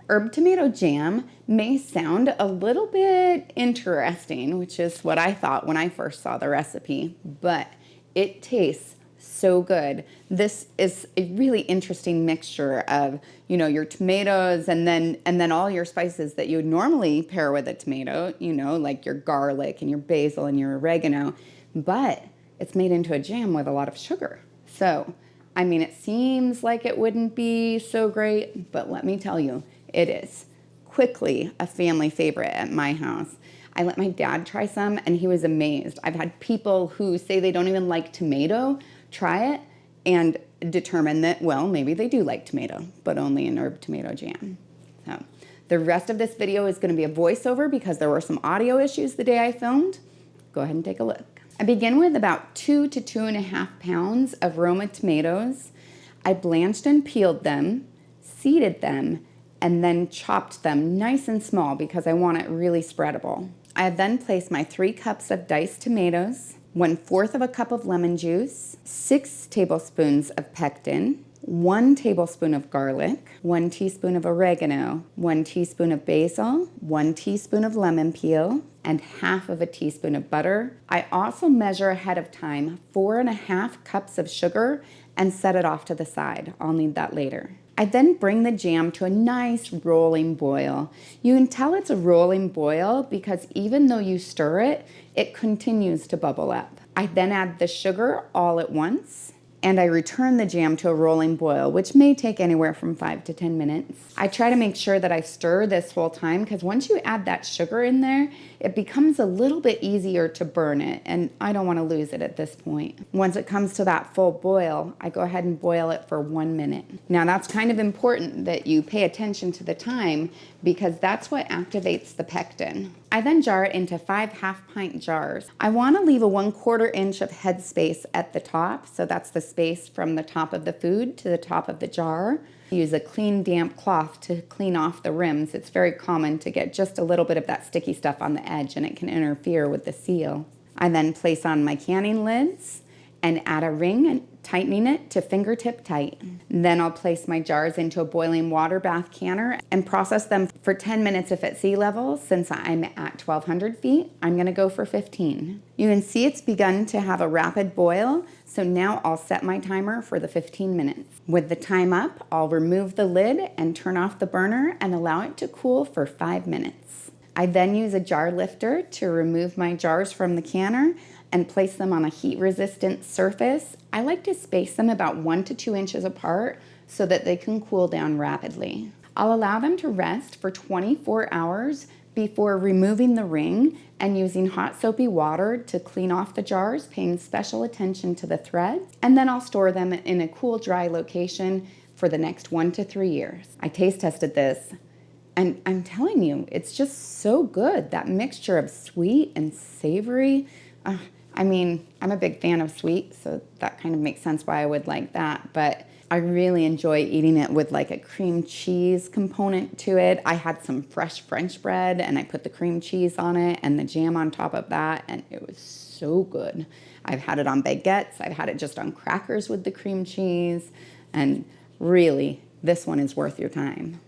Herb tomato jam may sound a little bit interesting, which is what I thought when I first saw the recipe, but it tastes so good. This is a really interesting mixture of, your tomatoes and then all your spices that you would normally pair with a tomato, like your garlic and your basil and your oregano, but it's made into a jam with a lot of sugar. So, I mean, it seems like it wouldn't be so great, but let me tell you, it is quickly a family favorite at my house. I let my dad try some and he was amazed. I've had people who say they don't even like tomato try it and determine that, well, maybe they do like tomato, but only in herb tomato jam. So the rest of this video is going to be a voiceover because there were some audio issues the day I filmed. Go ahead and take a look. I begin with about 2 to 2.5 pounds of Roma tomatoes. I blanched and peeled them, seeded them, and then chopped them nice and small because I want it really spreadable. I then placed my 3 cups of diced tomatoes, 1/4 of a cup of lemon juice, 6 tablespoons of pectin, 1 tablespoon of garlic, 1 teaspoon of oregano, 1 teaspoon of basil, 1 teaspoon of lemon peel, and 1/2 of a teaspoon of butter. I also measure ahead of time 4.5 cups of sugar and set it off to the side. I'll need that later. I then bring the jam to a nice rolling boil. You can tell it's a rolling boil because even though you stir it, it continues to bubble up. I then add the sugar all at once, and I return the jam to a rolling boil, which may take anywhere from 5 to 10 minutes. I try to make sure that I stir this whole time because once you add that sugar in there, it becomes a little bit easier to burn it, and I don't want to lose it at this point. Once it comes to that full boil, I go ahead and boil it for 1 minute. Now that's kind of important that you pay attention to the time because that's what activates the pectin. I then jar it into 5 half-pint jars. I want to leave a 1/4 inch of headspace at the top, so that's the space from the top of the food to the top of the jar. Use a clean, damp cloth to clean off the rims. It's very common to get just a little bit of that sticky stuff on the edge and it can interfere with the seal. I then place on my canning lids and add a ring and tightening it to fingertip tight. Then I'll place my jars into a boiling water bath canner and process them for 10 minutes if at sea level. Since I'm at 1,200 feet, I'm gonna go for 15. You can see it's begun to have a rapid boil, so now I'll set my timer for the 15 minutes. With the time up, I'll remove the lid and turn off the burner and allow it to cool for 5 minutes. I then use a jar lifter to remove my jars from the canner and place them on a heat-resistant surface. I like to space them about 1 to 2 inches apart so that they can cool down rapidly. I'll allow them to rest for 24 hours before removing the ring and using hot soapy water to clean off the jars, paying special attention to the threads, and then I'll store them in a cool, dry location for the next 1 to 3 years. I taste tested this, and I'm telling you, it's just so good. That mixture of sweet and savory. I mean, I'm a big fan of sweet, so that kind of makes sense why I would like that, but I really enjoy eating it with like a cream cheese component to it. I had some fresh French bread and I put the cream cheese on it and the jam on top of that, and it was so good. I've had it on baguettes, I've had it just on crackers with the cream cheese, and really, this one is worth your time.